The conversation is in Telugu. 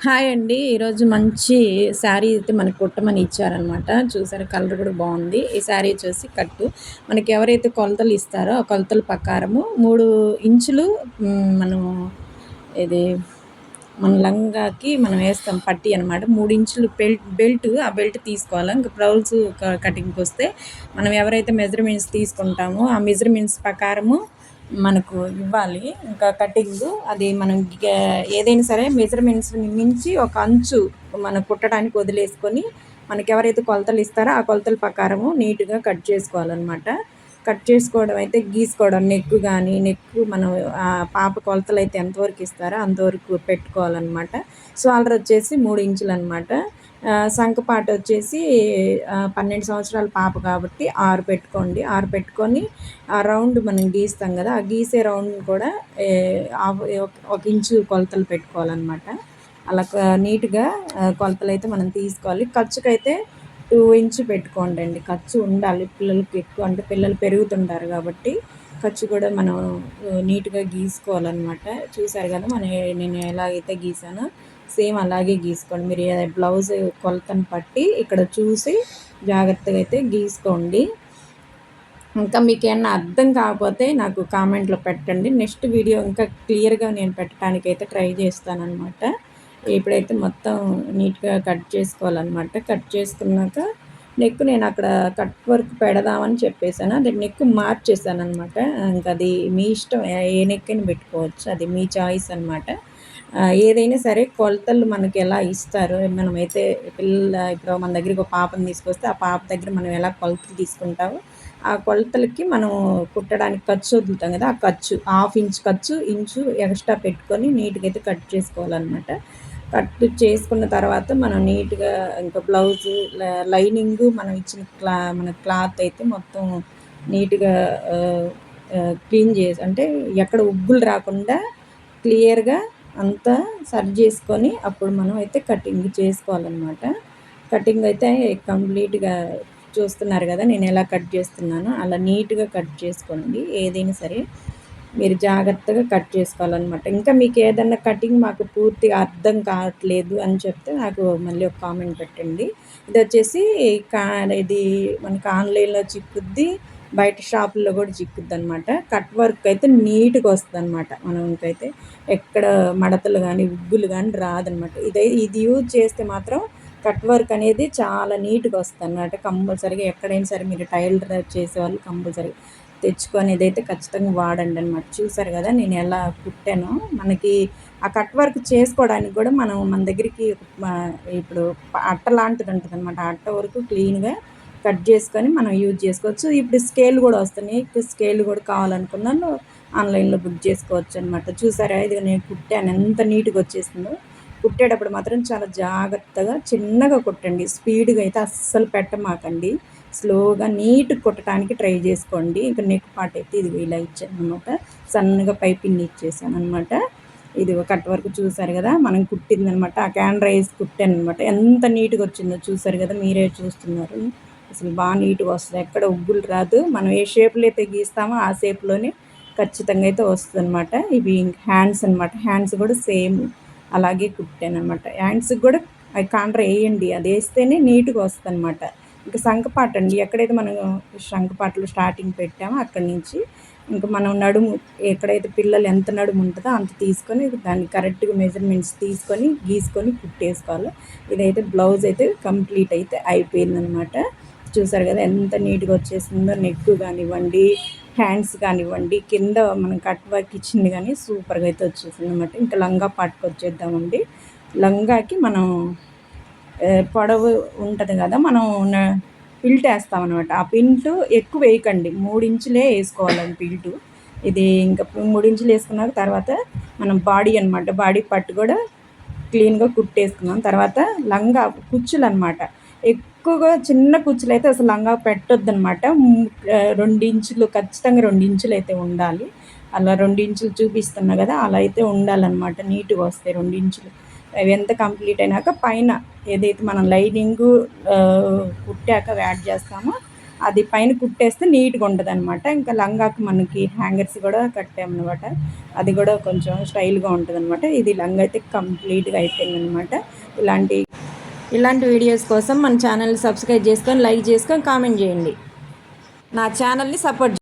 హాయ్ అండి. ఈరోజు మంచి శారీ అయితే మనకు కుట్టమని ఇచ్చారనమాట. చూసారా కలర్ కూడా బావుంది. ఈ శారీ వచ్చేసి కట్టు. మనకి ఎవరైతే కొలతలు ఇస్తారో ఆ కొలతల ప్రకారము 3 ఇంచులు మనం ఇది మన లంగాకి మనం వేస్తాం పట్టీ అనమాట. 3 ఇంచులు బెల్ట్ ఆ బెల్ట్ తీసుకోవాలి. ఇంక బ్లౌజు కటింగ్‌కొస్తే మనం ఎవరైతే మెజర్‌మెంట్స్ తీసుకుంటామో ఆ మెజర్‌మెంట్స్ ప్రకారము మనకు ఇవ్వాలి. ఇంకా కటింగు అది మనం ఏదైనా సరే మెజర్‌మెంట్స్‌ని మించి ఒక అంచు మనం కుట్టడానికి వదిలేసుకొని మనకెవరైతే కొలతలు ఇస్తారో ఆ కొలతల ప్రకారము నీట్‌గా కట్ చేసుకోవాలనమాట. కట్ చేసుకోవడం అయితే గీసుకోవడం నెక్ మనం పాప కొలతలైతే ఎంతవరకు ఇస్తారో అంతవరకు పెట్టుకోవాలనమాట. షోల్డర్ వచ్చేసి 3 ఇంచులనమాట. సంకపాట వచ్చేసి 12 సంవత్సరాల పాప కాబట్టి 6 పెట్టుకోండి. 6 పెట్టుకొని ఆ రౌండ్ మనం గీస్తాం కదా! ఆ గీసే రౌండ్ కూడా ఏ హాఫ్ ఒక ఇంచు కొలతలు పెట్టుకోవాలనమాట. అలా నీట్‌గా కొలతలైతే మనం తీసుకోవాలి. ఖర్చుకైతే 2 ఇంచు పెట్టుకోండండి. ఖర్చు ఉండాలి పిల్లలకి ఎక్కువ, అంటే పిల్లలు పెరుగుతుంటారు కాబట్టి ఖర్చు కూడా మనం నీట్‌గా గీసుకోవాలనమాట. చూసారు కదా! నేను ఎలా అయితే గీసానో సేమ్ అలాగే గీసుకోండి. మీరు బ్లౌజ్ కొలతను బట్టి ఇక్కడ చూసి జాగ్రత్తగా అయితే గీసుకోండి. ఇంకా మీకేమన్నా అర్థం కాకపోతే నాకు కామెంట్లో పెట్టండి. నెక్స్ట్ వీడియో ఇంకా క్లియర్‌గా నేను పెట్టడానికైతే ట్రై చేస్తాననమాట. ఇప్పుడైతే మొత్తం నీట్‌గా కట్ చేసుకోవాలనమాట. కట్ చేసుకున్నాక నేను అక్కడ కట్ వర్క్ పెడదామని చెప్పేసాను. అది నెక్ మార్చేసాననమాట. ఇంకది మీ ఇష్టం. ఏ నెక్ అయినా పెట్టుకోవచ్చు. అది మీ చాయిస్ అనమాట. ఏదైనా సరే కొలతలు మనకి ఎలా ఇస్తారో మనమైతే ఇప్పుడు మన దగ్గరికి ఒక పాపని తీసుకొస్తే ఆ పాప దగ్గర మనం ఎలా కొలతలు తీసుకుంటామో ఆ కొలతలకి మనం కుట్టడానికి ఖర్చు వదులుతాం కదా! ఆ ఖర్చు హాఫ్ ఇంచ్ ఖర్చు, ఇంచు ఎక్స్ట్రా పెట్టుకొని నీట్‌గా అయితే కట్ చేసుకోవాలనమాట. కట్ చేసుకున్న తర్వాత మనం నీట్‌గా ఇంకా బ్లౌజు లైనింగు మనం ఇచ్చిన మన క్లాత్ అయితే మొత్తం నీట్‌గా ఆహ్, ఆహ్, క్లీన్ చేసి, అంటే ఎక్కడ ఉబ్బులు రాకుండా క్లియర్‌గా అంతా సరి చేసుకొని అప్పుడు మనం అయితే కటింగ్ చేసుకోవాలనమాట. కటింగ్ అయితే కంప్లీట్‌గా చూస్తున్నారు కదా! నేను ఎలా కట్ చేస్తున్నానో అలా నీట్‌గా కట్ చేసుకోండి. ఏదైనా సరే మీరు జాగ్రత్తగా కట్ చేసుకోవాలనమాట. ఇంకా మీకు ఏదన్నా కటింగ్ మాకు పూర్తిగా అర్థం కావట్లేదు అని చెప్తే నాకు మళ్ళీ ఒక కామెంట్ పెట్టండి. ఇదొచ్చేసి కా ఇది మనకి ఆన్‌లైన్‌లో చిక్కుద్ది. బయట షాపుల్లో కూడా చిక్కుద్దనమాట. కట్ వర్క్ అయితే నీట్‌గా వస్తదనమాట. మనకైతే ఎక్కడ మడతలు గానీ, ఉబ్బులు గానీ రాదనమాట. ఇది యూజ్ చేస్తే మాత్రం కట్ వర్క్ అనేది చాలా నీట్‌గా వస్తదనమాట. కంపల్సరీగా ఎక్కడైనా సరే మీరు టైలర్ చేసేవాళ్ళు కంపల్సరీ తెచ్చుకొని ఇదైతే ఖచ్చితంగా వాడండనమాట. చూసారు గదా! నేను ఎలా కుట్టానో. మనకి ఆ కట్ వర్క్ చేసుకోవడానికి గూడా మన దగ్గరికి ఇప్పుడు అట్ట లాంటిది ఉంటదనమాట. ఆ అట్ట వరకు క్లీన్‌గా కట్ చేసుకొని మనం యూజ్ చేసుకోవచ్చు. ఇప్పుడు స్కేల్ గూడా వస్తున్నాయి. ఇప్పుడు స్కేల్ గూడా కావాలనుకున్నోళ్ళు ఆన్‌లైన్‌లో బుక్ చేసుకోవచ్చనమాట. చూసారా? ఇది నేను కుట్టాను ఎంత నీట్‌గా వచ్చేసిందో. కుట్టేటప్పుడు మాత్రం చాలా జాగ్రత్తగా చిన్నగా కుట్టండి. స్పీడ్‌గా అయితే అస్సలు పెట్టమాకండి. స్లోగా నీట్‌గా కుట్టడానికి ట్రై చేసుకోండి. ఇక నెక్ పార్ట్ అయితే ఇదిగో ఇలా ఇచ్చాననమాట. సన్నగా పైపింగ్ ఇచ్చేసాననమాట. ఇదిగో కట్ వర్క్ చూసారు గదా! మనం కుట్టిందనమాట. ఆ క్యాన్ రైస్ కుట్టాననమాట. ఎంత నీట్‌గా వచ్చిందో చూసారు గదా! మీరే చూస్తున్నారు. అసలు నీట్‌గా వస్తది. ఎక్కడ ఉబ్బులు రాదు. మనం ఏ షేప్‌లో అయితే గీస్తామో ఆ షేప్‌లోనే ఖచ్చితంగా అయితే వస్తదనమాట. ఇవి హ్యాండ్స్ అనమాట. హ్యాండ్స్ గూడా సేమ్ అలాగే కుట్టాననమాట. హ్యాండ్స్‌కి గూడా కాండ్రా ఎయండి. అదేస్తేనే నీట్‌గా వస్తదనమాట. ఇంక సంకపాట అండి. ఎక్కడైతే మనం శంఖపాటలో స్టార్టింగ్ పెట్టామో అక్కడి నుంచి ఇంక మనం నడుము ఎక్కడైతే పిల్లలు ఎంత నడుము ఉంటదో అంత తీసుకొని దాన్ని కరెక్ట్‌గా మెజర్‌మెంట్స్ తీసుకొని గీసుకొని కుట్టేసుకోవాలి. ఇదైతే బ్లౌజ్ అయితే కంప్లీట్ అయితే అయిపోయిందనమాట. చూసారు కదా! ఎంత నీట్‌గా వచ్చేసిందో. నెక్ కానివ్వండి, హ్యాండ్స్ కానివ్వండి, కింద మనం కట్ వర్క్ ఇచ్చింది కానీ సూపర్‌గా అయితే వచ్చేసిందనమాట. ఇంకా లంగా పార్ట్‌కి వచ్చేద్దామండి. లంగాకి మనం పొడవు ఉంటది కదా! మనం పిల్ట్ ఏస్తామనమాట. ఆ పిల్టు ఎక్కువ వేయకండి. 3 ఇంచులే ఏసుకోవాలండి పిల్టు. ఇది ఇంకా 3 ఇంచులు ఏసుకున్నాక తర్వాత మనం బాడీ అనమాట. బాడీ పార్ట్ కూడా క్లీన్‌గా కుట్టేసుకున్నాం. తర్వాత లంగా కుచ్చులనమాట. ఎక్కువగా చిన్న కుచ్చులైతే అసలు లంగా పెట్టొద్దనమాట. 2 ఇంచులు ఖచ్చితంగా 2 ఇంచులైతే ఉండాలి. అలా 2 ఇంచులు చూపిస్తున్నా కదా! అలా అయితే ఉండాలనమాట. నీట్‌గా వస్తాయి 2 ఇంచులు. అవంతా కంప్లీట్ అయినాక పైన ఏదైతే మనం లైనింగు కుట్టాక యాడ్ చేస్తామో అది పైన కుట్టేస్తే నీట్గా ఉంటుంది అనమాట. ఇంకా లంగాకి మనకి హ్యాంగర్స్ కూడా కట్టామన్నమాట. అది కూడా కొంచెం స్టైల్గా ఉంటుంది అనమాట. ఇది లంగా అయితే కంప్లీట్గా అయిపోయిందనమాట. ఇలాంటి ఇలాంటి వీడియోస్ కోసం మన ఛానల్ని సబ్స్క్రైబ్ చేసుకొని, లైక్ చేసుకొని, కామెంట్ చేయండి. నా ఛానల్ని సపోర్ట్